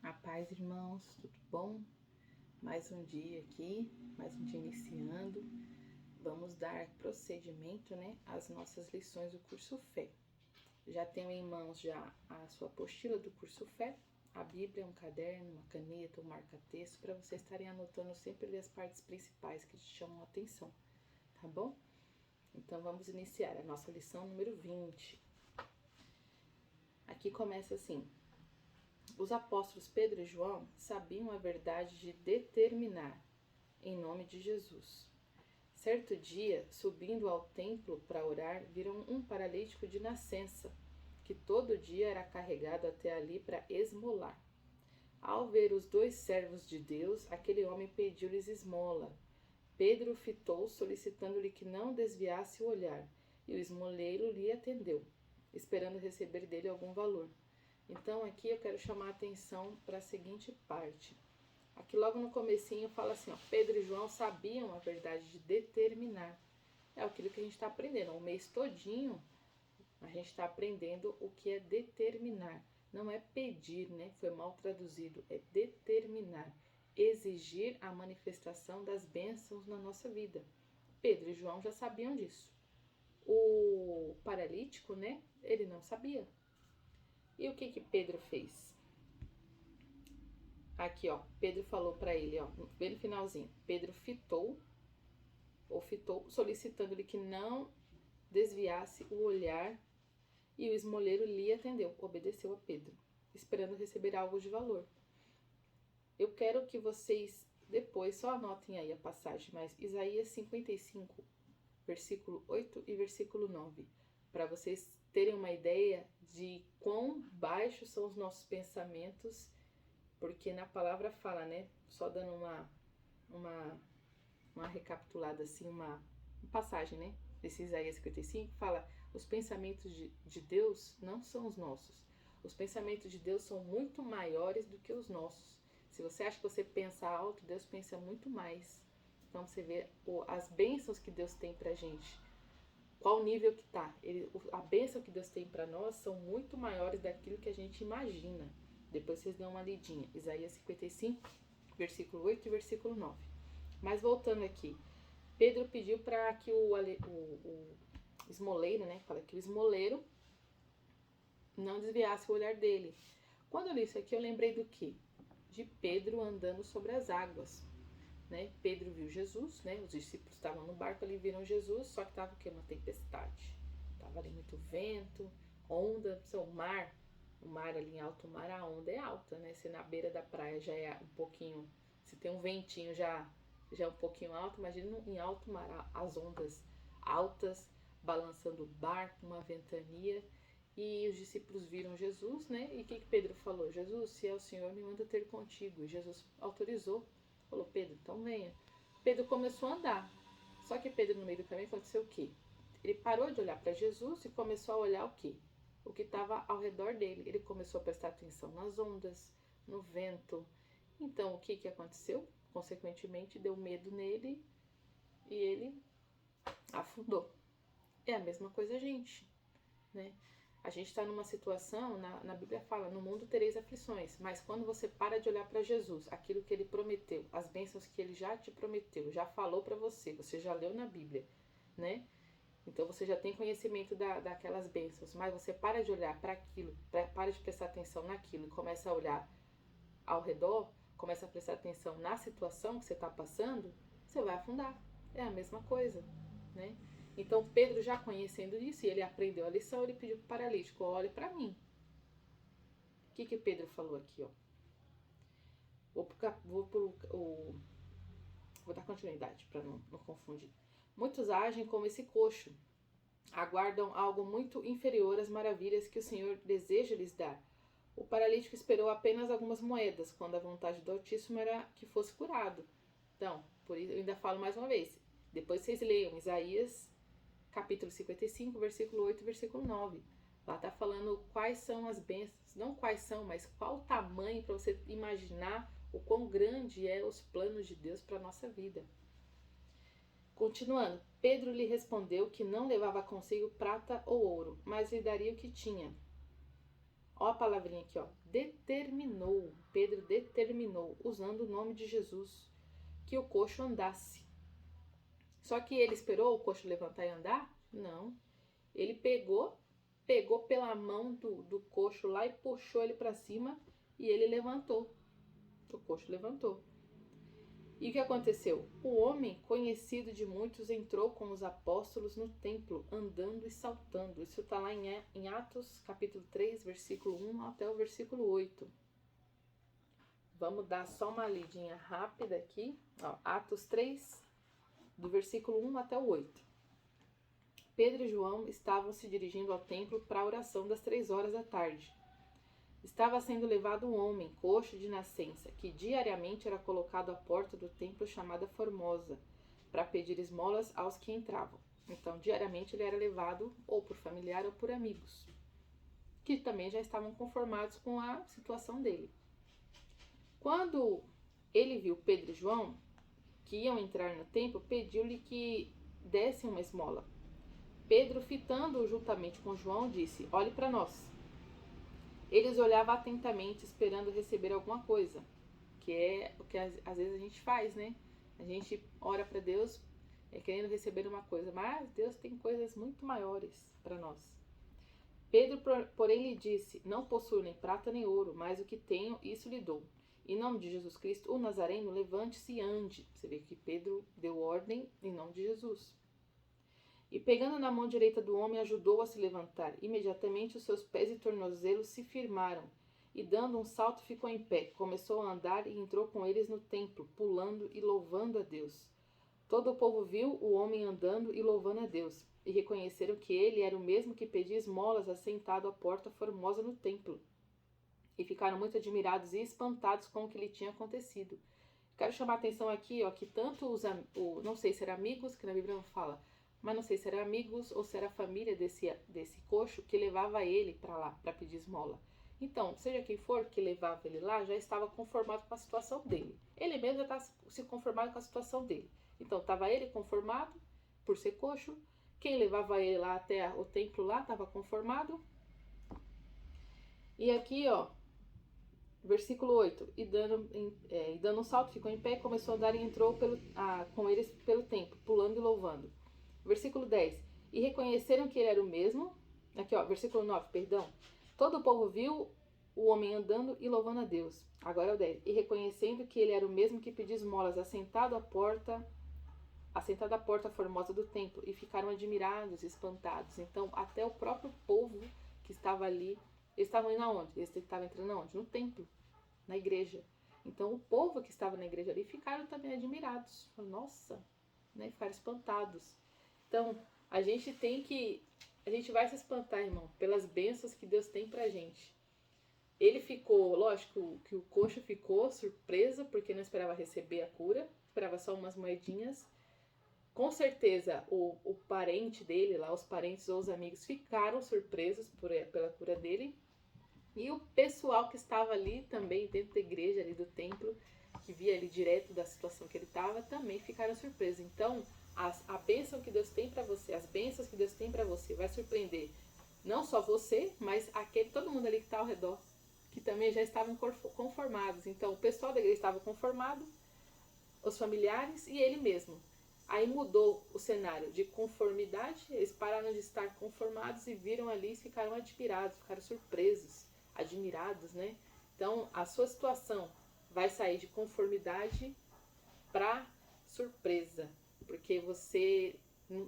A paz, irmãos, tudo bom? Mais um dia aqui, mais um dia iniciando. Vamos dar procedimento, às nossas lições do curso Fé. Já tenho em mãos já a sua apostila do curso Fé, a Bíblia, um caderno, uma caneta, um marca-texto, para vocês estarem anotando sempre as partes principais que te chamam a atenção, tá bom? Então vamos iniciar a nossa lição número 20. Aqui começa assim: os apóstolos Pedro e João sabiam a verdade de determinar, em nome de Jesus. Certo dia, subindo ao templo para orar, viram um paralítico de nascença, que todo dia era carregado até ali para esmolar. Ao ver os dois servos de Deus, aquele homem pediu-lhes esmola. Pedro o fitou, solicitando-lhe que não desviasse o olhar, e o esmoleiro lhe atendeu, esperando receber dele algum valor. Então aqui eu quero chamar a atenção para a seguinte parte. Aqui logo no comecinho fala assim, Pedro e João sabiam a verdade de determinar. É aquilo que a gente está aprendendo. O mês todinho a gente está aprendendo o que é determinar. Não é pedir, Foi mal traduzido. É determinar. Exigir a manifestação das bênçãos na nossa vida. Pedro e João já sabiam disso. O paralítico, Ele não sabia. E o que Pedro fez? Aqui, Pedro falou para ele, bem no finalzinho. Pedro fitou, solicitando-lhe que não desviasse o olhar, e o esmoleiro lhe atendeu, obedeceu a Pedro, esperando receber algo de valor. Eu quero que vocês depois só anotem aí a passagem, mas Isaías 55, versículo 8 e versículo 9, para vocês terem uma ideia de quão baixos são os nossos pensamentos, porque na palavra fala, só dando uma recapitulada assim, uma passagem, desse Isaías 55, fala: os pensamentos de Deus não são os nossos. Os pensamentos de Deus são muito maiores do que os nossos. Se você acha que você pensa alto, Deus pensa muito mais. Então você vê as bênçãos que Deus tem pra gente. Qual o nível que tá? A bênção que Deus tem pra nós são muito maiores daquilo que a gente imagina. Depois vocês dão uma lidinha. Isaías 55, versículo 8 e versículo 9. Mas voltando aqui, Pedro pediu para que o esmoleiro, fala que o esmoleiro não desviasse o olhar dele. Quando eu li isso aqui, eu lembrei do quê? De Pedro andando sobre as águas. Pedro viu Jesus, os discípulos estavam no barco ali, viram Jesus, só que estava o quê? Uma tempestade. Tava ali muito vento, onda, o mar ali em alto mar, a onda é alta, Se na beira da praia já é um pouquinho, se tem um ventinho já é um pouquinho alto, imagina em alto mar, as ondas altas, balançando o barco, uma ventania. E os discípulos viram Jesus, E o que Pedro falou? Jesus, se é o Senhor, me manda ter contigo. E Jesus autorizou. Falou, Pedro, então venha. Pedro começou a andar. Só que Pedro, no meio do caminho, aconteceu o quê? Ele parou de olhar para Jesus e começou a olhar o quê? O que estava ao redor dele. Ele começou a prestar atenção nas ondas, no vento. Então, o que aconteceu? Consequentemente, deu medo nele e ele afundou. É a mesma coisa a gente, A gente está numa situação, na Bíblia fala, no mundo tereis aflições, mas quando você para de olhar para Jesus, aquilo que ele prometeu, as bênçãos que ele já te prometeu, já falou para você já leu na Bíblia, Então você já tem conhecimento daquelas bênçãos, mas você para de olhar para aquilo, para de prestar atenção naquilo e começa a olhar ao redor, começa a prestar atenção na situação que você está passando, você vai afundar. É a mesma coisa, Então Pedro, já conhecendo isso, e ele aprendeu a lição, ele pediu para o paralítico: olhe para mim. O que Pedro falou aqui? Vou dar continuidade para não confundir. Muitos agem como esse coxo, aguardam algo muito inferior às maravilhas que o Senhor deseja lhes dar. O paralítico esperou apenas algumas moedas, quando a vontade do Altíssimo era que fosse curado. Então, por isso eu ainda falo mais uma vez. Depois vocês leiam Isaías capítulo 55, versículo 8 e versículo 9. Lá está falando quais são as bênçãos, não quais são, mas qual o tamanho, para você imaginar o quão grande é os planos de Deus para a nossa vida. Continuando, Pedro lhe respondeu que não levava consigo prata ou ouro, mas lhe daria o que tinha. Ó a palavrinha aqui, ó. Determinou. Pedro determinou, usando o nome de Jesus, que o coxo andasse. Só que ele esperou o coxo levantar e andar? Não. Ele pegou pela mão do coxo lá e puxou ele para cima e ele levantou. O coxo levantou. E o que aconteceu? O homem, conhecido de muitos, entrou com os apóstolos no templo, andando e saltando. Isso está lá em Atos, capítulo 3, versículo 1 até o versículo 8. Vamos dar só uma lidinha rápida aqui. Ó, Atos 3, do versículo 1 até o 8. Pedro e João estavam se dirigindo ao templo para a oração das 3 horas da tarde. Estava sendo levado um homem, coxo de nascença, que diariamente era colocado à porta do templo chamada Formosa, para pedir esmolas aos que entravam. Então, diariamente ele era levado ou por familiar ou por amigos, que também já estavam conformados com a situação dele. Quando ele viu Pedro e João, que iam entrar no templo, pediu-lhe que dessem uma esmola. Pedro, fitando-o juntamente com João, disse: olhe para nós. Eles olhavam atentamente, esperando receber alguma coisa, que é o que às vezes a gente faz, né? A gente ora para Deus querendo receber uma coisa, mas Deus tem coisas muito maiores para nós. Pedro, porém, lhe disse: não possuo nem prata nem ouro, mas o que tenho, isso lhe dou. Em nome de Jesus Cristo, o Nazareno, levante-se e ande. Você vê que Pedro deu ordem em nome de Jesus. E pegando na mão direita do homem, ajudou-o a se levantar. Imediatamente os seus pés e tornozelos se firmaram, e dando um salto ficou em pé. Começou a andar e entrou com eles no templo, pulando e louvando a Deus. Todo o povo viu o homem andando e louvando a Deus, e reconheceram que ele era o mesmo que pedia esmolas assentado à porta formosa no templo. E ficaram muito admirados e espantados com o que lhe tinha acontecido. Quero chamar a atenção aqui, ó, que tanto não sei se eram amigos, que na Bíblia não fala, mas não sei se eram amigos ou se era a família desse coxo que levava ele para lá, para pedir esmola. Então, seja quem for que levava ele lá, já estava conformado com a situação dele. Ele mesmo já estava se conformado com a situação dele. Então, estava ele conformado por ser coxo. Quem levava ele lá até o templo lá estava conformado. E aqui, ó, versículo 8. E dando um salto, ficou em pé, começou a andar e entrou com eles pelo templo, pulando e louvando. Versículo 10. E reconheceram que ele era o mesmo. Aqui, ó, versículo 9, perdão. Todo o povo viu o homem andando e louvando a Deus. Agora é o 10. E reconhecendo que ele era o mesmo que pedia esmolas, assentado à porta formosa do templo. E ficaram admirados, espantados. Então, até o próprio povo que estava ali, eles estavam indo aonde? Eles estavam entrando aonde? No templo, na igreja. Então, o povo que estava na igreja ali ficaram também admirados. Nossa, né? Ficaram espantados. Então, a gente vai se espantar, irmão, pelas bênçãos que Deus tem pra gente. Ele ficou, lógico, que o coxo ficou surpreso, porque não esperava receber a cura, esperava só umas moedinhas. Com certeza, o parente dele lá, os parentes ou os amigos ficaram surpresos pela cura dele. E o pessoal que estava ali também, dentro da igreja, ali do templo, que via ali direto da situação que ele estava, também ficaram surpresos. Então, a bênção que Deus tem para você, as bênçãos que Deus tem para você, vai surpreender não só você, mas todo mundo ali que está ao redor, que também já estavam conformados. Então, o pessoal da igreja estava conformado, os familiares e ele mesmo. Aí mudou o cenário de conformidade, eles pararam de estar conformados e viram ali e ficaram admirados, ficaram surpresos, admirados, né? Então, a sua situação vai sair de conformidade para surpresa, porque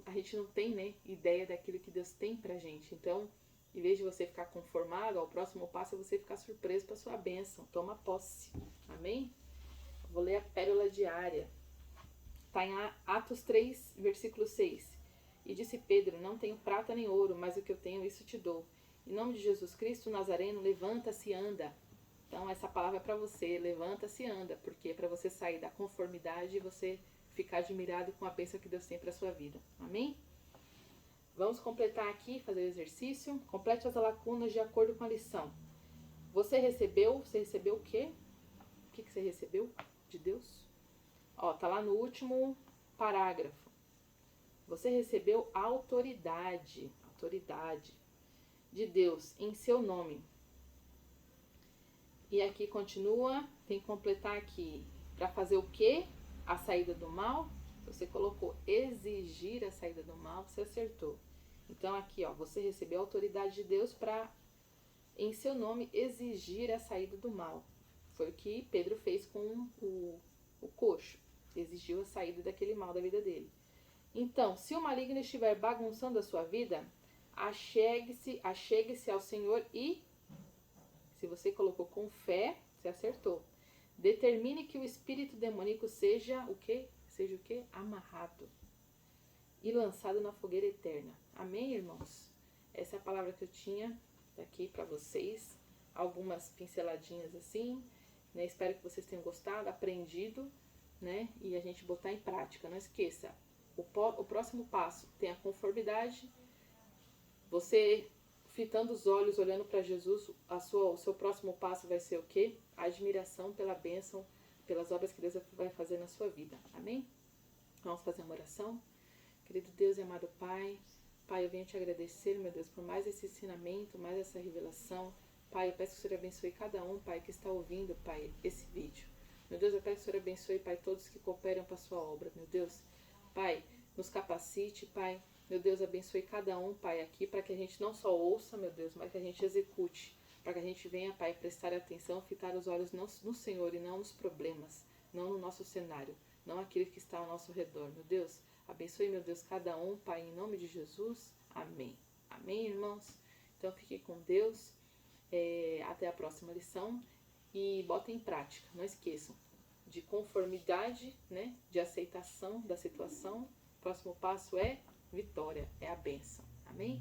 a gente não tem, né, ideia daquilo que Deus tem pra gente. Então, em vez de você ficar conformado, o próximo passo é você ficar surpreso com a sua bênção. Toma posse. Amém? Vou ler a pérola diária. Está em Atos 3, versículo 6. E disse Pedro: não tenho prata nem ouro, mas o que eu tenho, isso te dou. Em nome de Jesus Cristo, Nazareno, levanta-se e anda. Então, essa palavra é para você. Levanta-se e anda, porque é para você sair da conformidade e você ficar admirado com a bênção que Deus tem para sua vida. Amém? Vamos completar aqui, fazer o exercício. Complete as lacunas de acordo com a lição. Você recebeu o quê? O que você recebeu de Deus? Ó, tá lá no último parágrafo. Você recebeu autoridade de Deus em seu nome. E aqui continua, tem que completar aqui, para fazer o quê? A saída do mal. Você colocou exigir a saída do mal, você acertou. Então aqui, ó, você recebeu a autoridade de Deus para, em seu nome, exigir a saída do mal. Foi o que Pedro fez com o coxo. Exigiu a saída daquele mal da vida dele. Então, se o maligno estiver bagunçando a sua vida, achegue-se ao Senhor e, se você colocou com fé, você acertou. Determine que o espírito demoníaco seja o quê? Seja o quê? Amarrado e lançado na fogueira eterna. Amém, irmãos? Essa é a palavra que eu tinha aqui para vocês. Algumas pinceladinhas assim, né? Espero que vocês tenham gostado, aprendido, né? E a gente botar em prática. Não esqueça, o próximo passo tem a conformidade. Você fitando os olhos, olhando para Jesus, o seu próximo passo vai ser o quê? A admiração pela bênção, pelas obras que Deus vai fazer na sua vida. Amém? Vamos fazer uma oração? Querido Deus e amado Pai, Pai, eu venho te agradecer, meu Deus, por mais esse ensinamento, mais essa revelação. Pai, eu peço que o Senhor abençoe cada um, Pai, que está ouvindo, Pai, esse vídeo. Meu Deus, eu peço que o Senhor abençoe, Pai, todos que cooperam para a sua obra. Meu Deus, Pai, nos capacite, Pai. Meu Deus, abençoe cada um, Pai, aqui, para que a gente não só ouça, meu Deus, mas que a gente execute. Para que a gente venha, Pai, prestar atenção, fitar os olhos no Senhor e não nos problemas, não no nosso cenário, não aquele que está ao nosso redor. Meu Deus, abençoe, meu Deus, cada um, Pai, em nome de Jesus. Amém. Amém, irmãos? Então, fique com Deus. Até a próxima lição. E botem em prática. Não esqueçam de conformidade, né? De aceitação da situação. O próximo passo é vitória, é a bênção. Amém?